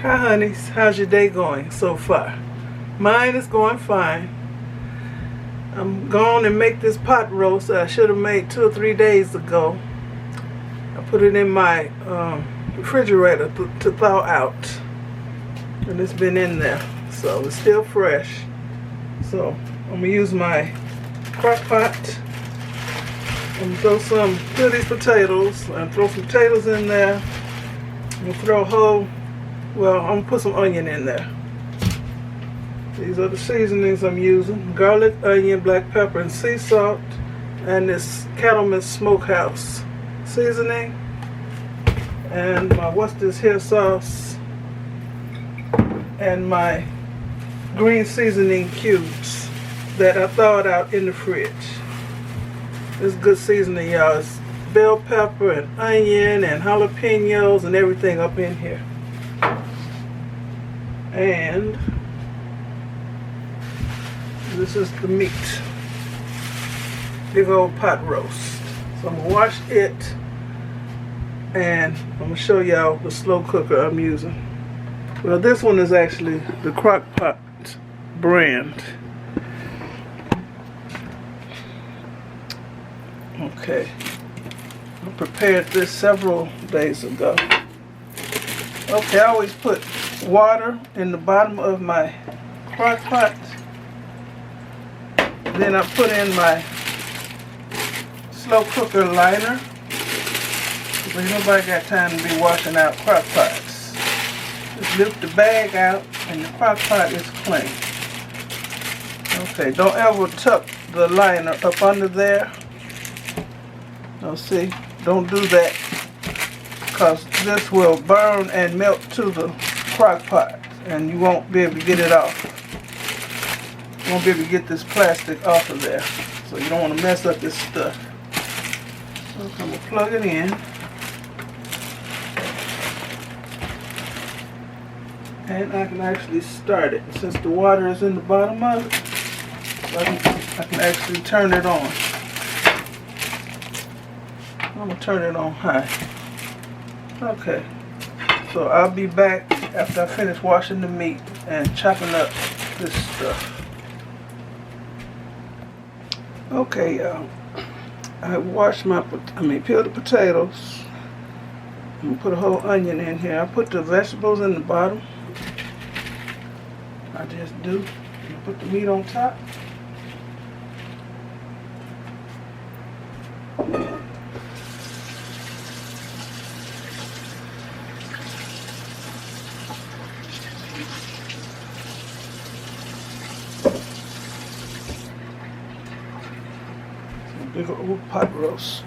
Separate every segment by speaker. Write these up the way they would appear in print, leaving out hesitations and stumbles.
Speaker 1: Hi honeys, how's your day going so far? Mine is going fine. I'm going to make this pot roast that I should have made 2 or 3 days ago. I put it in my refrigerator to thaw out, and it's been in there, so it's still fresh. So I'm gonna use my crock pot. I'm gonna throw these potatoes and throw some potatoes in there. I'm gonna throw I'm gonna put some onion in there. These are the seasonings I'm using: garlic, onion, black pepper, and sea salt, and this Cattleman's Smokehouse seasoning, and my Worcestershire sauce, and my green seasoning cubes that I thawed out in the fridge. This is good seasoning, y'all. It's bell pepper and onion and jalapenos and everything up in here. And this is the meat. Big old pot roast. So I'm gonna wash it, and I'm gonna show y'all the slow cooker I'm using. Well, this one is actually the CROCKPOT brand. Okay, I prepared this several days ago. Okay, I always put water in the bottom of my crock pot. Then I put in my slow cooker liner, because nobody got time to be washing out crock pots. Just lift the bag out and the crock pot is clean. Okay, don't ever tuck the liner up under there. Now see, don't do that, because this will burn and melt to the crock pot and you won't be able to get it off. You won't be able to get this plastic off of there. So you don't want to mess up this stuff. So I'm going to plug it in. And I can actually start it. Since the water is in the bottom of it, I can actually turn it on. I'm going to turn it on high. Okay. So I'll be back after I finish washing the meat and chopping up this stuff. Okay, y'all. I washed peeled the potatoes. I'm going to put a whole onion in here. I put the vegetables in the bottom. I just do. I put the meat on top. Big old pot roast.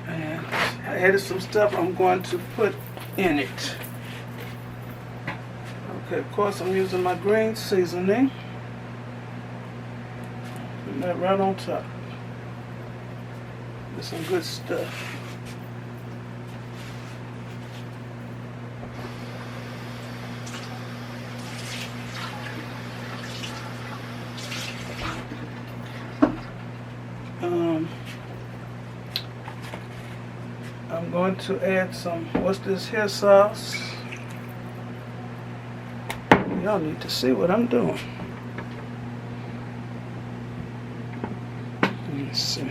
Speaker 1: And I added some stuff I'm going to put in it. Okay, of course I'm using my green seasoning. Putting that right on top. There's some good stuff. I'm going to add some Worcestershire sauce. Y'all need to see what I'm doing. Let's see.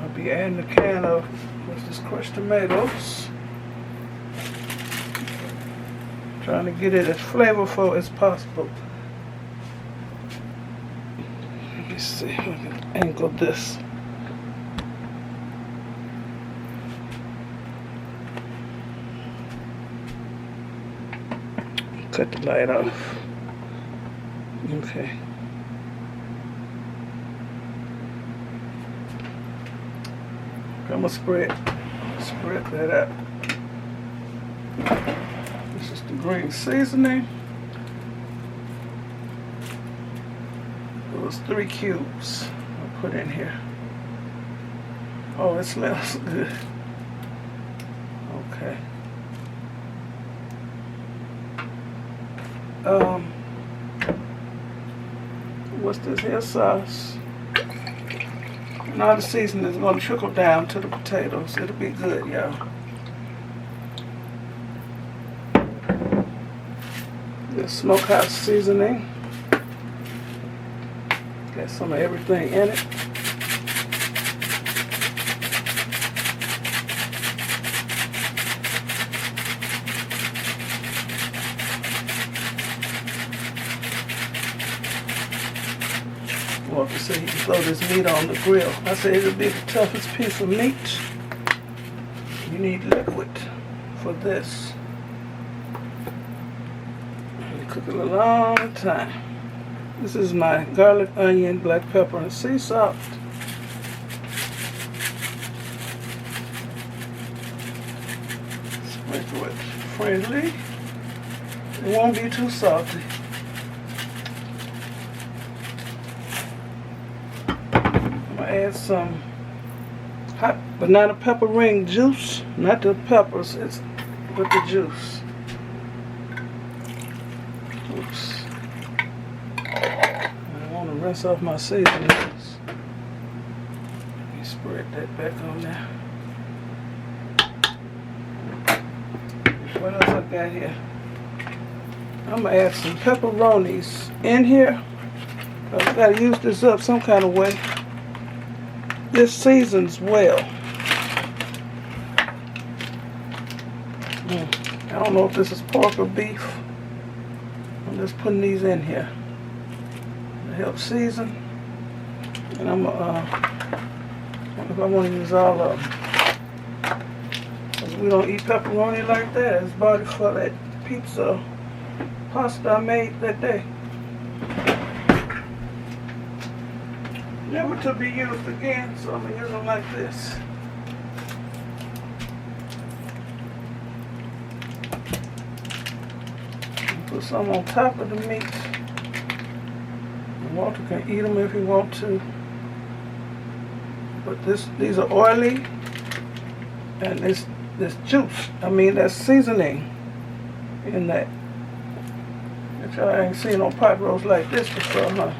Speaker 1: I'll be adding a can of crushed tomatoes. Trying to get it as flavorful as possible. Let me see if I can angle this. Cut the light off. Okay. I'm gonna spread that out. This is the green seasoning. Those 3 cubes I'll put in here. Oh, it smells good. Okay. What's this here sauce? And all the seasoning is going to trickle down to the potatoes. It'll be good, y'all. This smokehouse seasoning. Got some of everything in it. Walter said he can throw this meat on the grill. I said it'll be the toughest piece of meat. You need liquid for this. You cook it a long time. This is my garlic, onion, black pepper, and sea salt. Sprinkle it friendly. It won't be too salty. Add some hot banana pepper ring juice, not the peppers, it's with the juice. Oops. I want to rinse off my seasonings. Let me spread that back on there. What else I got here? I'm going to add some pepperonis in here. I've got to use this up some kind of way. This seasons well. I don't know if this is pork or beef. I'm just putting these in here to help season. And I'm wonder if I want to use all of them. Because we don't eat pepperoni like that. It's bought for that pizza pasta I made that day. Never to be used again, so I'm going to use them like this. Put some on top of the meat. And Walter can eat them if he wants to. But these are oily, and this juice, that seasoning in that. Which I ain't seen on pot roast like this before, huh?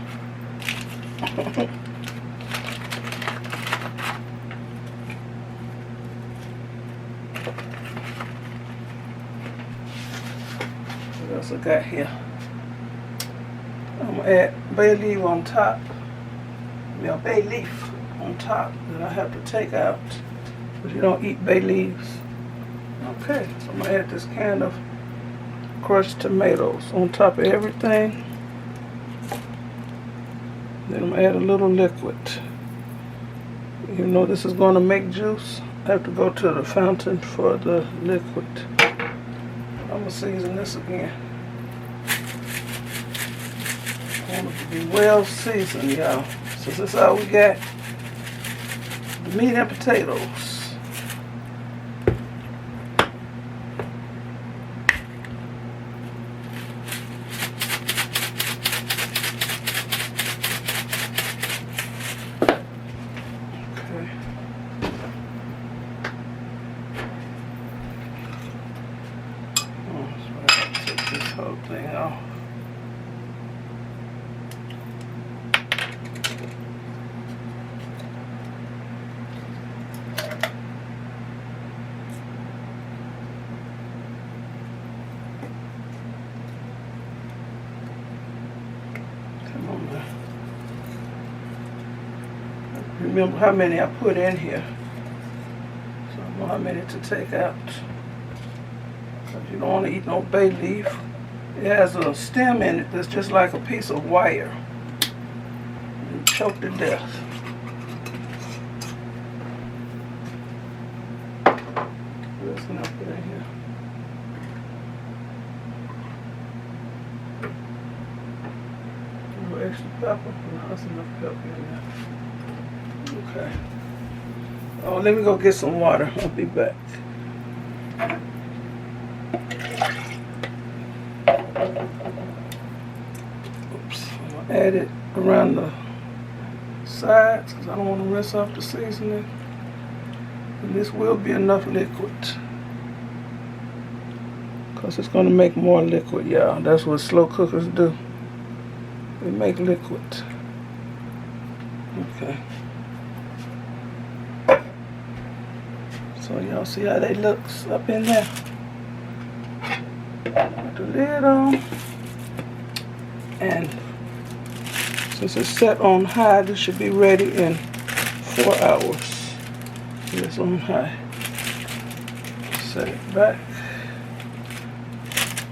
Speaker 1: What else I got here? I'm going to add bay leaf on top. Bay leaf on top that I have to take out because you don't eat bay leaves. Okay, so I'm going to add this can of crushed tomatoes on top of everything. Then I'm going to add a little liquid. You know this is going to make juice. I have to go to the fountain for the liquid. I'm going to season this again. I want it to be well seasoned, y'all. So this is all we got. The meat and potatoes. Whole thing off. Come on now. Remember how many I put in here. So I know how many to take out. Because you don't want to eat no bay leaf. It has a stem in it that's just like a piece of wire. You choke to death. What else can I put in here? A little extra pepper. No, that's enough pepper in there. Okay. Oh, let me go get some water. I'll be back. Add it around the sides because I don't want to rinse off the seasoning. And this will be enough liquid. because it's going to make more liquid, y'all. That's what slow cookers do. They make liquid. Okay. So y'all see how they looks up in there? Put the lid on. And since it's set on high, this should be ready in 4 hours. It's on high. Set it back.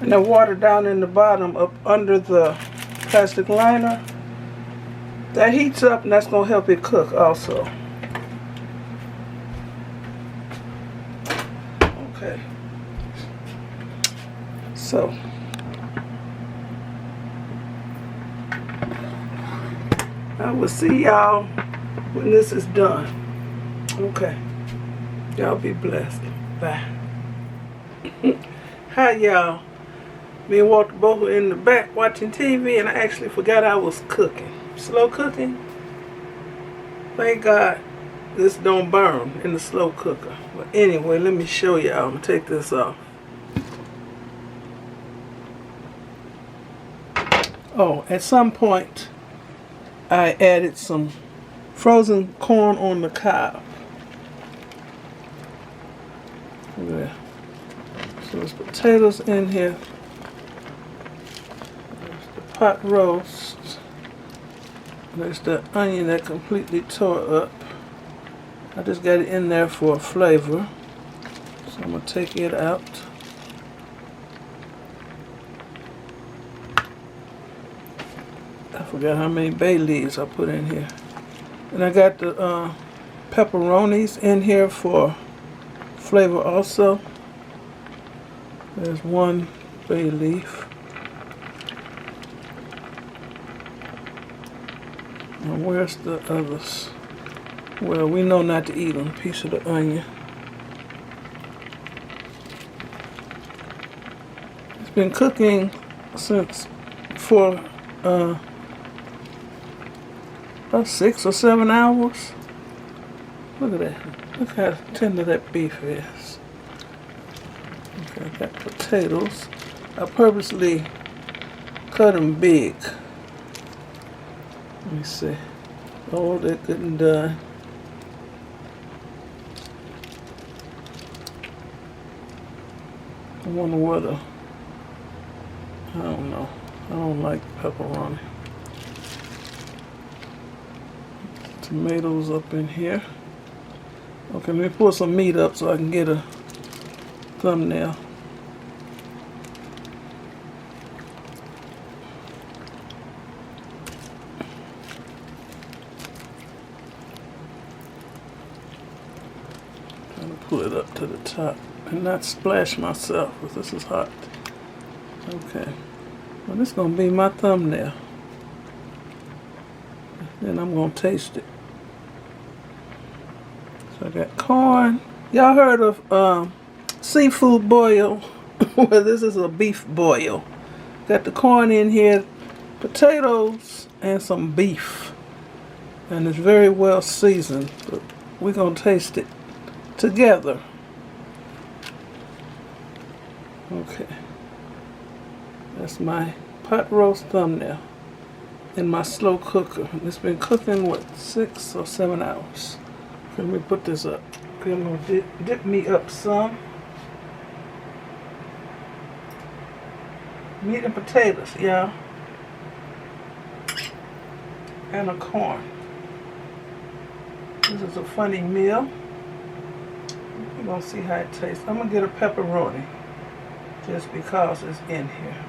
Speaker 1: And the water down in the bottom up under the plastic liner, that heats up and that's going to help it cook also. Okay. So I will see y'all when this is done. Okay. Y'all be blessed. Bye. Hi y'all. Me and Walter both were in the back watching TV and I actually forgot I was cooking. Slow cooking. Thank God this don't burn in the slow cooker. But anyway, let me show y'all. I'm going to take this off. Oh, at some point I added some frozen corn on the cob. There. So there's potatoes in here. There's the pot roast. There's the onion that completely tore up. I just got it in there for a flavor. So I'm going to take it out. I forgot how many bay leaves I put in here. And I got the pepperonis in here for flavor also. There's 1 bay leaf. Now where's the others? Well, we know not to eat them. Piece of the onion. It's been cooking since for about 6 or 7 hours. Look at that. Look how tender that beef is. Okay, I got potatoes. I purposely cut them big. Let me see. Oh, they're good and done. I wonder what I don't know. I don't like pepperoni. Tomatoes up in here. Okay, let me pour some meat up so I can get a thumbnail. Trying to pull it up to the top and not splash myself because this is hot. Okay. Well, this is going to be my thumbnail. Then I'm going to taste it. So I got corn. Y'all heard of seafood boil? Well, this is a beef boil. Got the corn in here, potatoes, and some beef. And it's very well seasoned. But we're going to taste it together. Okay. That's my pot roast thumbnail in my slow cooker. It's been cooking, what, 6 or 7 hours. Let me put this up. Okay, I'm going to dip me up some. Meat and potatoes, y'all. And a corn. This is a funny meal. We're going to see how it tastes. I'm going to get a pepperoni just because it's in here.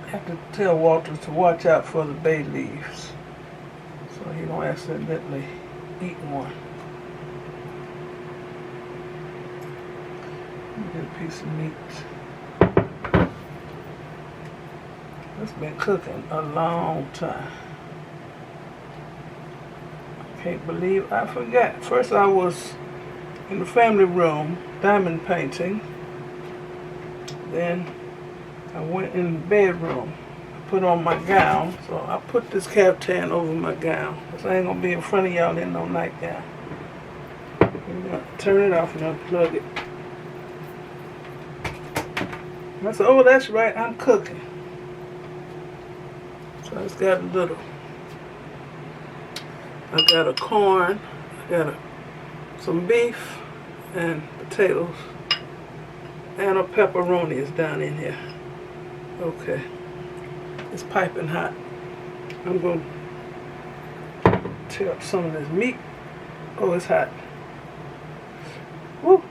Speaker 1: I have to tell Walter to watch out for the bay leaves so he don't accidentally eat one. Let me get a piece of meat. It's been cooking a long time. I can't believe I forgot. First I was in the family room diamond painting. Then I went in the bedroom. I put on my gown. So I put this caftan over my gown. Because I ain't going to be in front of y'all in no nightgown. I'm going to turn it off and unplug it. I said, oh, that's right, I'm cooking. So it's got a little, I got a corn, I got some beef and potatoes, and a pepperoni is down in here. Okay, it's piping hot. I'm going to tear up some of this meat. Oh, it's hot. Woo!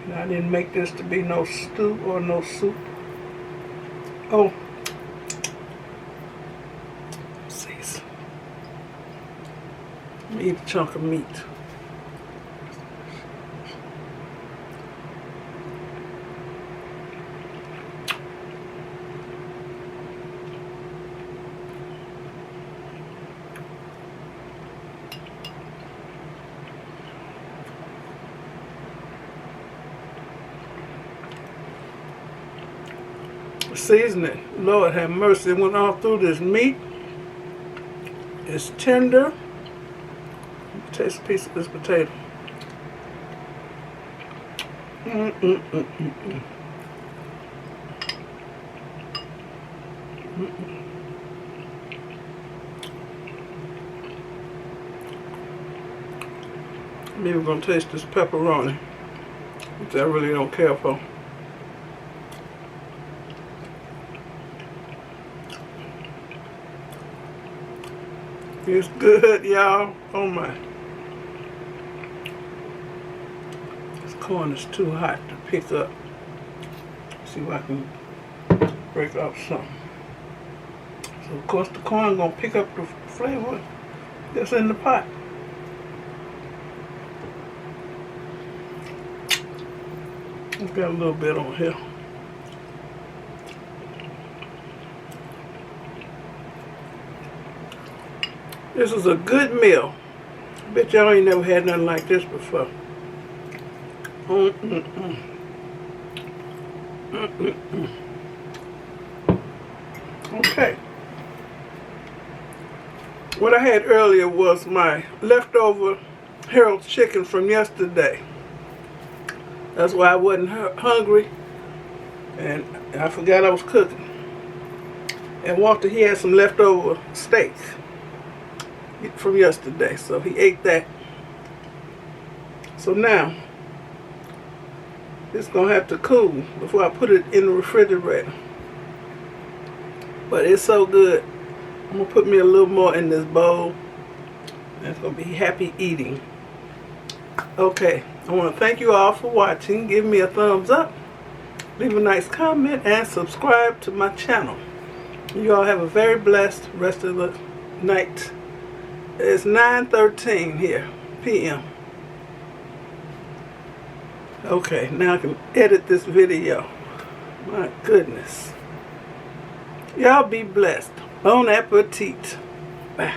Speaker 1: Now, I didn't make this to be no stew or no soup. Oh, let's eat a chunk of meat. Seasoning, Lord have mercy, it went all through this meat. It's tender. Taste a piece of this potato. I'm even gonna taste this pepperoni, which I really don't care for. It's good, y'all. Oh my. This corn is too hot to pick up. See if I can break off some. So of course the corn gonna pick up the flavor that's in the pot. It's got a little bit on here. This is a good meal. I bet y'all ain't never had nothing like this before. Okay. What I had earlier was my leftover Harold's chicken from yesterday. That's why I wasn't hungry, and I forgot I was cooking. And Walter, he had some leftover steak from yesterday, so he ate that. So now it's gonna have to cool before I put it in the refrigerator. But it's so good. I'm gonna put me a little more in this bowl, and it's gonna be happy eating. Okay, I want to thank you all for watching. Give me a thumbs up, leave a nice comment, and subscribe to my channel. You all have a very blessed rest of the night. It's 9:13 here, p.m. Okay, now I can edit this video. My goodness. Y'all be blessed. Bon appetit. Bye.